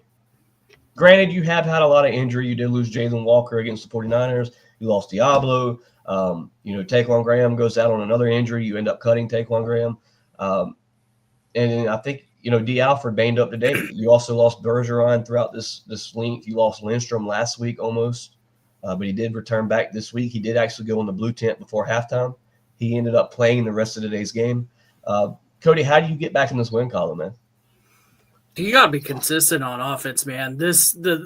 Granted, you have had a lot of injury. You did lose Jalen Walker against the 49ers. You lost Diablo. Taquan Graham goes out on another injury. You end up cutting Taquan Graham. And I think, D. Alford banged up today. You also lost Bergeron throughout this length. You lost Lindstrom last week almost, but he did return back this week. He did actually go in the blue tent before halftime. He ended up playing the rest of today's game. Cody, how do you get back in this win column, man? You got to be consistent on offense, man.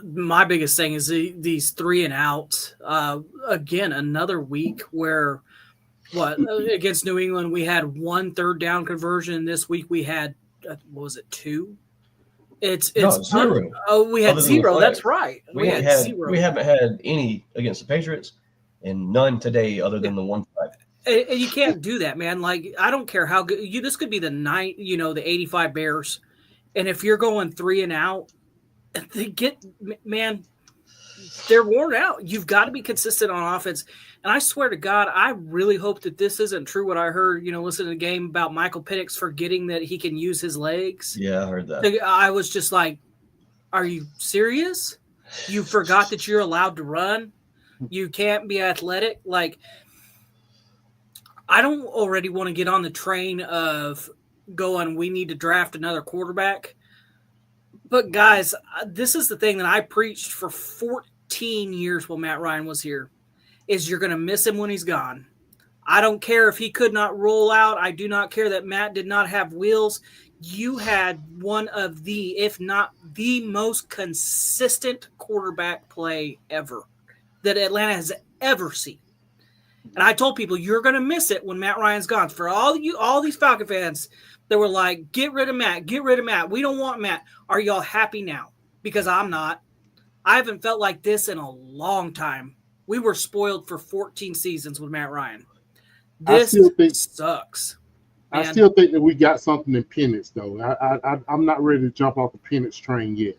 My biggest thing is these 3 and outs. Again, another week where against New England we had 1 third down conversion. This week we had 2? It's 0. We had 0. That's right. We had 0. We haven't had any against the Patriots, and none today other than the 1 flag. And you can't do that, man. Like, I don't care how good this could be the 85 Bears. And if you're going 3 and out, they're worn out. You've got to be consistent on offense. And I swear to God, I really hope that this isn't true what I heard, listening to the game about Michael Penix forgetting that he can use his legs. Yeah, I heard that. I was just like, are you serious? You forgot that you're allowed to run? You can't be athletic? Like, I don't already want to get on the train of going, we need to draft another quarterback. But guys, this is the thing that I preached for 14 years while Matt Ryan was here, is you're going to miss him when he's gone. I don't care if he could not roll out. I do not care that Matt did not have wheels. You had one of the, if not the most consistent quarterback play ever that Atlanta has ever seen. And I told people, you're going to miss it when Matt Ryan's gone. For all these Falcon fans that were like, get rid of Matt. We don't want Matt. Are y'all happy now? Because I'm not. I haven't felt like this in a long time. We were spoiled for 14 seasons with Matt Ryan. This sucks. Man. I still think that we got something in Penix, though. I'm not ready to jump off the Penix train yet.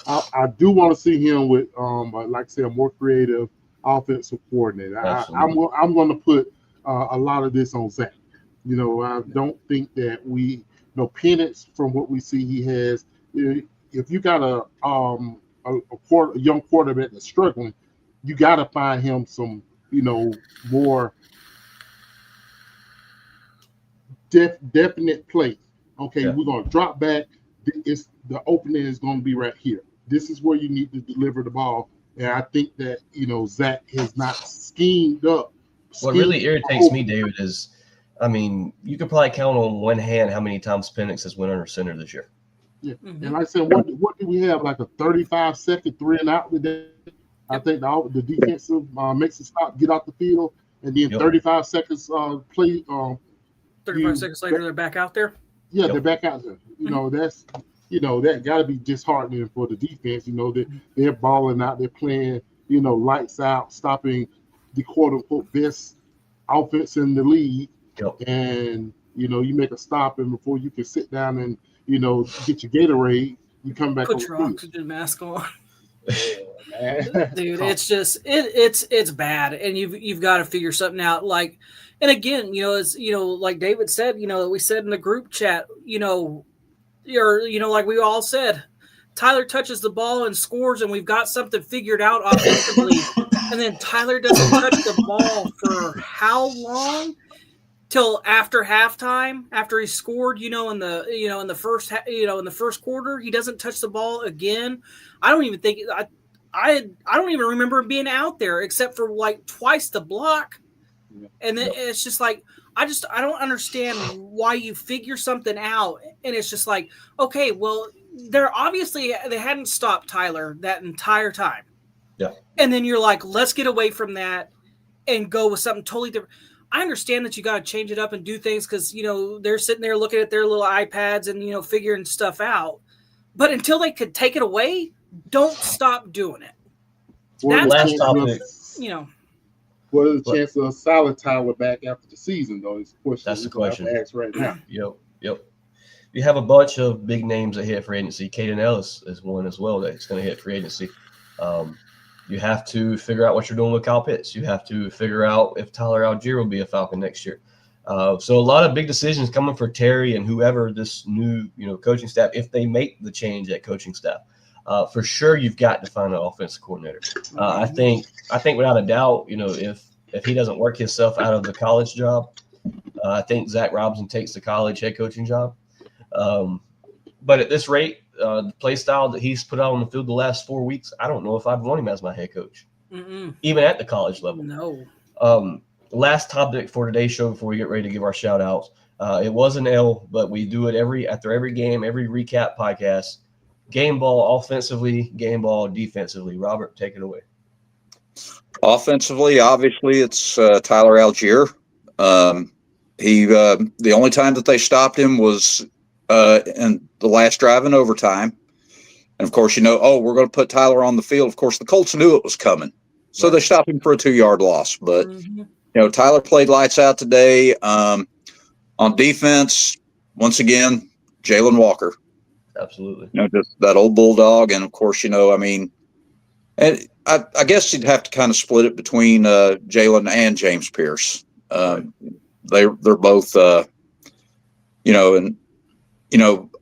I do want to see him with, like I said, a more creative offensive coordinator. I'm going to put a lot of this on Zach. I don't think that Penix, from what we see, he has. If you got a young quarterback that's struggling, you got to find him some, more definite play. Okay, we're going to drop back. The opening is going to be right here. This is where you need to deliver the ball. And I think that, Zach has not schemed up. What really irritates me, David, is, you could probably count on one hand how many times Penix has went under center this year. Yeah, and like I said, what do we have? Like a 35-second 3-and-out today? I think the defensive makes a stop, get off the field, and then 35 seconds play. 35 seconds later, they're back out there. Yeah, they're back out there. That's that got to be disheartening for the defense. They're balling out, they're playing, lights out, stopping the quote unquote best offense in the league. Yep. And you make a stop, and before you can sit down and get your Gatorade, you come back. Put your oxygen mask on. Dude, it's just it's bad, and you've got to figure something out. Like, and again, it's like David said, we said in the group chat, like we all said, Tyler touches the ball and scores, and we've got something figured out offensively, and then Tyler doesn't touch the ball for how long? Till after halftime, after he scored, in the first quarter, he doesn't touch the ball again. I don't even think I don't even remember him being out there except for like twice the block. And then it's just like I don't understand why you figure something out, and it's just like, okay, well, they hadn't stopped Tyler that entire time. Yeah. And then you're like, let's get away from that and go with something totally different. I understand that you got to change it up and do things because, they're sitting there looking at their little iPads and, figuring stuff out. But until they could take it away, don't stop doing it. What are the chances of solid Tyler back after the season, though? That's the question. Ask right now. Yep. You have a bunch of big names that hit free agency. Caden Ellis is one as well that's going to hit free agency. You have to figure out what you're doing with Kyle Pitts. You have to figure out if Tyler Algier will be a Falcon next year. So a lot of big decisions coming for Terry and whoever this new, coaching staff, if they make the change at coaching staff. For sure, you've got to find an offensive coordinator. I think without a doubt, if he doesn't work himself out of the college job, I think Zach Robinson takes the college head coaching job. But at this rate, the play style that he's put out on the field the last 4 weeks, I don't know if I'd want him as my head coach, even at the college level. No. Last topic for today's show before we get ready to give our shout outs. It was an L, but we do it after every game, every recap podcast. Game ball offensively, game ball defensively. Robert, take it away. Offensively, obviously, it's Tyler Algier. The only time that they stopped him was in the last drive in overtime. And, of course, we're going to put Tyler on the field. Of course, the Colts knew it was coming. So they stopped him for a 2-yard loss. But, Tyler played lights out today. On defense, once again, Jalen Walker. Absolutely. Just that old bulldog. And, of course, and I guess you'd have to kind of split it between Jalen and James Pierce. They're both,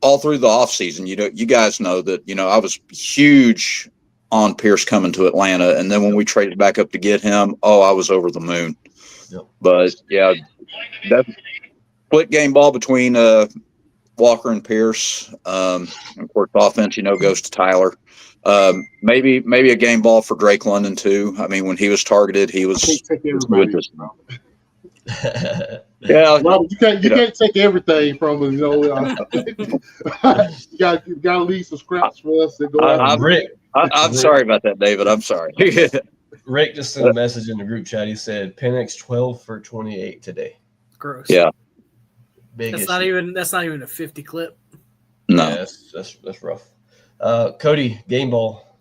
all through the offseason, you guys know that, I was huge on Pierce coming to Atlanta. And then when we traded back up to get him, I was over the moon. Yep. But, yeah, that split game ball between Walker and Pierce. Of course, offense, goes to Tyler. Maybe a game ball for Drake London, too. I mean, when he was targeted, he was Yeah, Robert, you can't take everything from us. You got to leave some scraps for us to go. I'm sorry about that, David. I'm sorry. Rick just sent a message in the group chat. He said Penix 12 for 28 today. Gross. Yeah. Big That's issue. not even a 50 clip. No. Yeah, that's rough. Cody, game ball.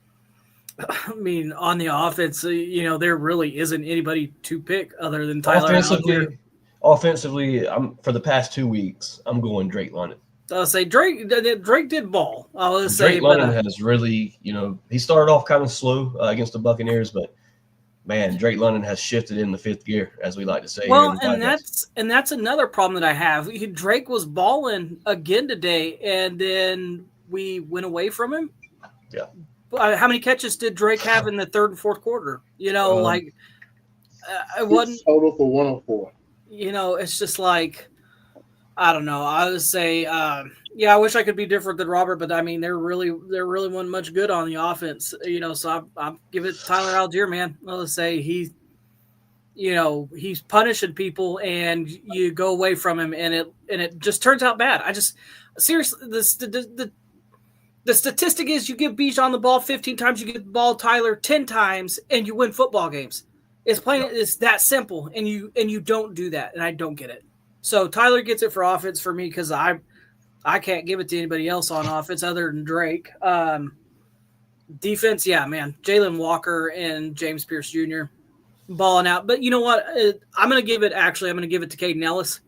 I mean, on the offense, there really isn't anybody to pick other than Tyler Algier. Offensively, I'm for the past 2 weeks, I'm going Drake London. I'll say Drake did ball. Drake London has really, he started off kind of slow against the Buccaneers, but man, Drake London has shifted in the fifth gear, as we like to say. Well, and that's another problem that I have. Drake was balling again today, and then we went away from him. Yeah. How many catches did Drake have in the third and fourth quarter? It wasn't total for 104. It's just like, I don't know. I would say, I wish I could be different than Robert, but I mean, there really wasn't much good on the offense, so I'll give it to Tyler Algier, man. I'll say he's punishing people and you go away from him and it just turns out bad. Seriously, the statistic is you give Bijan the ball 15 times, you give the ball Tyler 10 times, and you win football games. It's that simple, and you don't do that, and I don't get it. So Tyler gets it for offense for me because I can't give it to anybody else on offense other than Drake. Defense, yeah, man, Jalen Walker and James Pierce Jr. balling out. But you know what? I'm going to give it to Caden Ellis.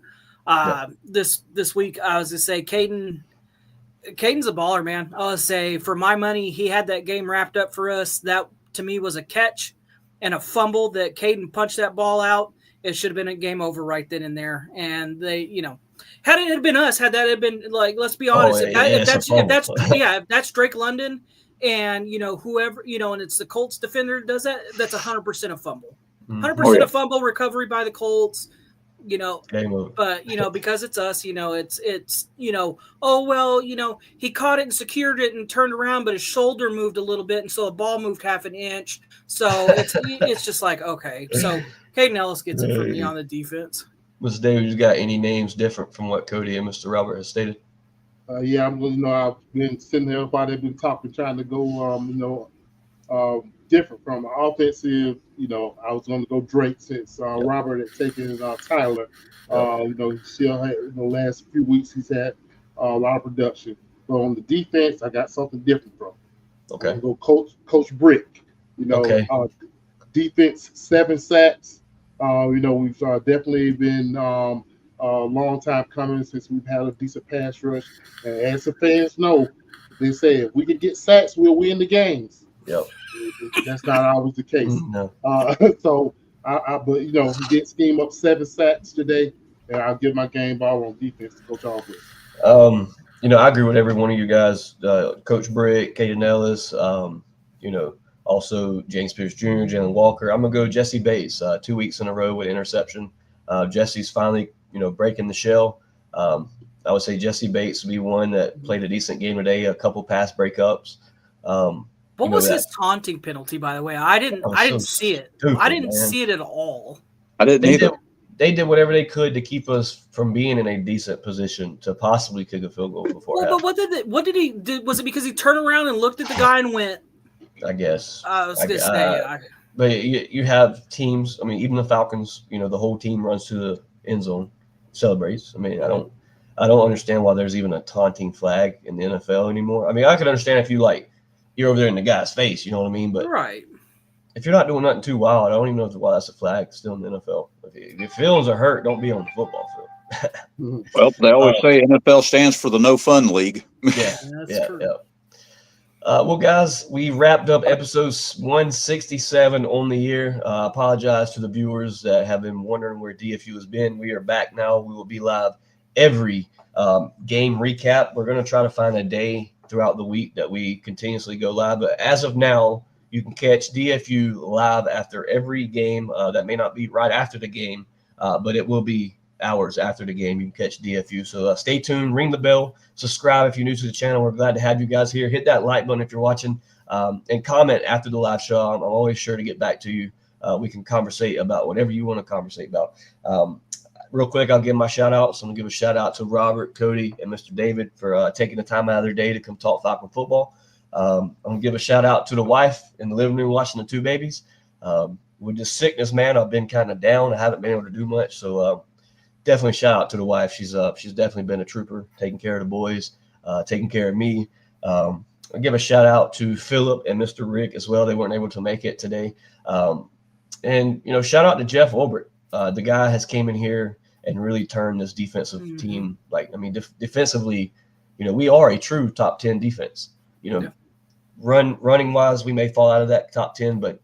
This week, I was going to say Caden's a baller, man. I was say for my money, he had that game wrapped up for us. That to me was a catch and a fumble that Caden punched that ball out. It should have been a game over right then and there. And they, had it had been us, had that had been like, let's be honest, if that's Drake London and whoever, and it's the Colts defender does that, that's 100% a fumble. 100% a fumble recovery by the Colts. But because it's us, it's he caught it and secured it and turned around, but his shoulder moved a little bit, and so the ball moved half an inch. So it's just like, okay, so Caden Ellis gets it for me on the defense. Mr. David, you got any names different from what Cody and Mr. Robert has stated? I've been sitting there while they've been talking, trying to go, different from offensive. I was going to go Drake since Robert had taken Tyler. He still had, last few weeks he's had a lot of production. But on the defense, I got something different from. Okay. I'm going to go Coach Brick. Defense 7 sacks. We've definitely been a long time coming since we've had a decent pass rush. And as the fans know, they say if we can get sacks, we'll win the games. Yep. That's not always the case. No. But he did scheme up 7 sacks today, and I'll give my game ball on defense to Coach Albert. I agree with every one of you guys. Coach Brick, Caden Ellis, also James Pierce Jr., Jalen Walker. I'm gonna go Jesse Bates. 2 weeks in a row with interception. Jesse's finally, breaking the shell. I would say Jesse Bates would be one that played a decent game today. A couple pass breakups. What was his taunting penalty, by the way? I didn't see it. Stupid, I didn't see it at all. I didn't either. They did whatever they could to keep us from being in a decent position to possibly kick a field goal before. Well, but what did he do? Was it because he turned around and looked at the guy and went? I guess. I was gonna say. But you have teams. I mean, even the Falcons. The whole team runs to the end zone, celebrates. I mean, I don't understand why there's even a taunting flag in the NFL anymore. I mean, I could understand if you're over there in the guy's face, you know what I mean? But right. If you're not doing nothing too wild, I don't even know why that's a flag still in the NFL. If your feelings are hurt, don't be on the football field. Well, they always say NFL stands for the No Fun League. Yeah, that's true. Well, guys, we wrapped up episode 167 on the year. Apologize to the viewers that have been wondering where DFU has been. We are back now. We will be live every game recap. We're going to try to find a day throughout the week that we continuously go live. But as of now, you can catch DFU live after every game. That may not be right after the game, but it will be hours after the game. You can catch DFU. So stay tuned, ring the bell, subscribe if you're new to the channel. We're glad to have you guys here. Hit that like button if you're watching, and comment after the live show. I'm always sure to get back to you. We can conversate about whatever you want to conversate about. Real quick, I'll give my shout outs. I'm going to give a shout out to Robert, Cody, and Mr. David for taking the time out of their day to come talk Falcon football. I'm going to give a shout out to the wife in the living room watching the two babies. With this sickness, man, I've been kind of down. I haven't been able to do much. So definitely shout out to the wife. She's definitely been a trooper, taking care of the boys, taking care of me. I'll give a shout out to Philip and Mr. Rick as well. They weren't able to make it today. And, shout out to Jeff Olbert. The guy has came in here and really turned this defensive team. Defensively, we are a true top 10 defense. Running wise, we may fall out of that top 10, but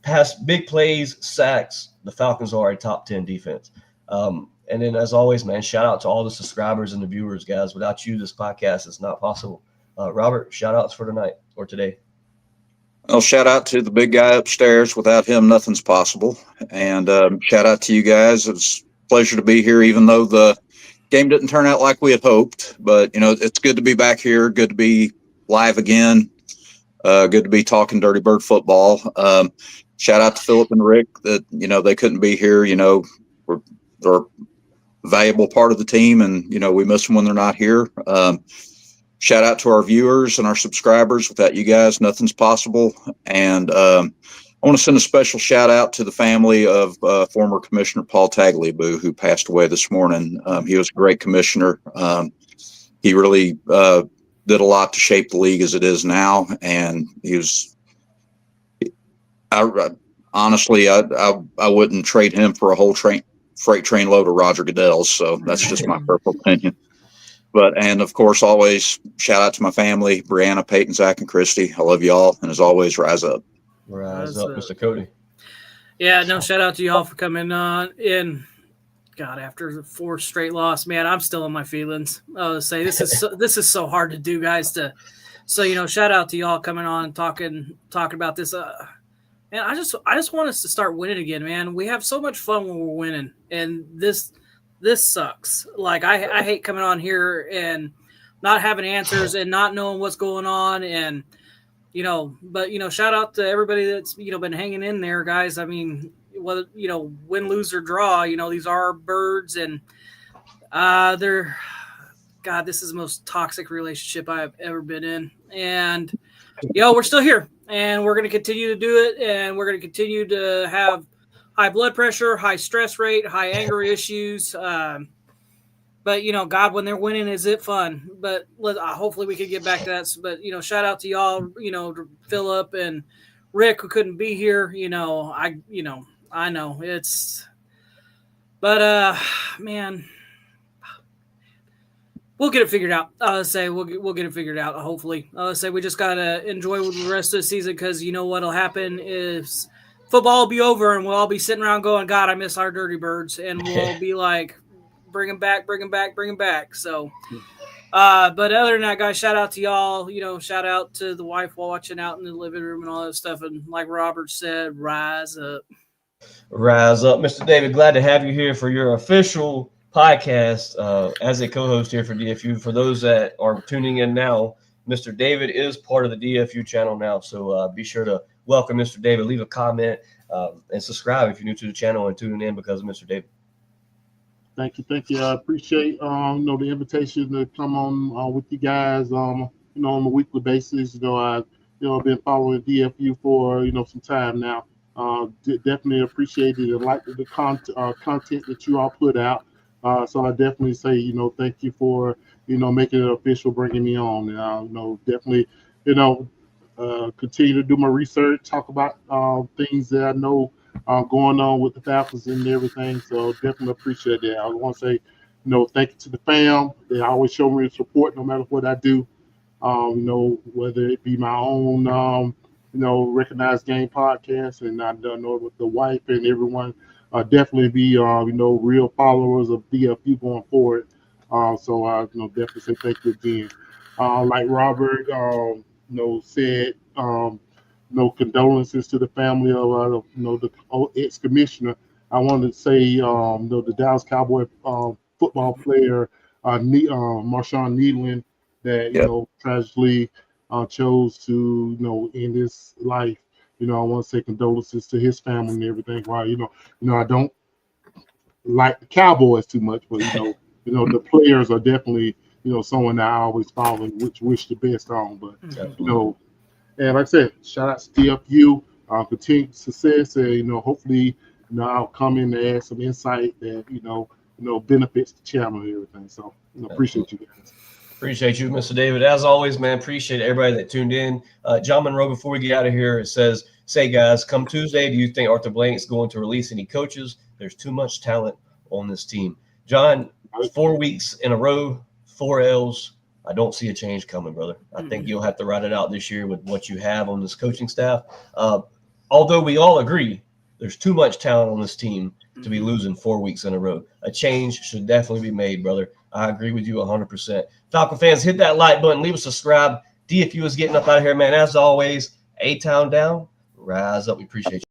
past big plays, sacks, the Falcons are a top 10 defense. And then, as always, man, shout out to all the subscribers and the viewers, guys. Without you, this podcast is not possible. Robert, shout outs for tonight or today. Well, shout out to the big guy upstairs. Without him, nothing's possible. And shout out to you guys. It's a pleasure to be here, even though the game didn't turn out like we had hoped. But, it's good to be back here. Good to be live again. Good to be talking Dirty Bird football. Shout out to Philip and Rick that, they couldn't be here. They're a valuable part of the team, and, we miss them when they're not here. Shout out to our viewers and our subscribers. Without you guys, nothing's possible. And I want to send a special shout out to the family of former Commissioner Paul Tagliabue, who passed away this morning. He was a great commissioner. He really did a lot to shape the league as it is now. And he was, honestly, I wouldn't trade him for a whole freight train load of Roger Goodell's. So that's just my personal opinion. And of course, always shout out to my family, Brianna, Peyton, Zach, and Christy. I love y'all. And as always, rise up. Rise up, Mr. Cody. Yeah, no, shout out to y'all for coming on in. God, after the 4th straight loss, man, I'm still in my feelings. I would say this is so hard to do, guys. So shout out to y'all coming on, talking about this. Man, I just want us to start winning again, man. We have so much fun when we're winning, and this sucks. Like I hate coming on here and not having answers and not knowing what's going on, and but shout out to everybody that's been hanging in there, guys. I mean, whether win, lose, or draw, these are birds, and this is the most toxic relationship I've ever been in, and we're still here, and we're going to continue to do it, and we're going to continue to have high blood pressure, high stress rate, high anger issues. But, God, when they're winning, is it fun? But hopefully we can get back to that. But, shout out to y'all, to Philip and Rick, who couldn't be here. I know it's – but, man, we'll get it figured out. We'll get it figured out, hopefully. We just got to enjoy the rest of the season, because what'll happen is – football will be over, and we'll all be sitting around going, God, I miss our Dirty Birds. And we'll be like, bring them back, bring them back, bring them back. So, but other than that, guys, shout out to y'all. Shout out to the wife watching out in the living room and all that stuff. And like Robert said, rise up. Rise up. Mr. David, glad to have you here for your official podcast as a co-host here for DFU. For those that are tuning in now, Mr. David is part of the DFU channel now. So be sure to welcome Mr. David. Leave a comment and subscribe if you're new to the channel and tuning in because of Mr. David. Thank you. I appreciate the invitation to come on with you guys. On a weekly basis. I've been following DFU for some time now. Definitely appreciate it and like the content that you all put out. So I definitely say thank you for making it official, bringing me on. Definitely continue to do my research, talk about things that I know going on with the Falcons and everything. So definitely appreciate that. I want to say, thank you to the fam. They always show me support no matter what I do. Whether it be my own, Recognized Game podcast, and I know with the wife and everyone, definitely be, real followers of DFU going forward. So I, definitely say thank you again. Like Robert, said, condolences to the family of, the ex-commissioner. I wanted to say, the Dallas Cowboy football player, Marshawn Needland, that, tragically chose to, end his life. I want to say condolences to his family and everything. While, I don't like the Cowboys too much, but, the players are definitely, someone that I always follow and wish the best on. But, and like I said, shout out to DFU. continued success, and hopefully, I'll come in and add some insight that benefits the channel and everything. So, appreciate you guys. Appreciate you, Mr. David. As always, man, appreciate everybody that tuned in. John Monroe, before we get out of here, it says, say, guys, come Tuesday, do you think Arthur Blank's going to release any coaches? There's too much talent on this team. John, 4 weeks in a row, 4 L's. I don't see a change coming, brother. I think you'll have to ride it out this year with what you have on this coaching staff. Although we all agree there's too much talent on this team to be losing 4 weeks in a row. A change should definitely be made, brother. I agree with you 100%. Falcon fans, hit that like button. Leave a subscribe. DFU is getting up out of here, man. As always, A-Town down. Rise up. We appreciate you.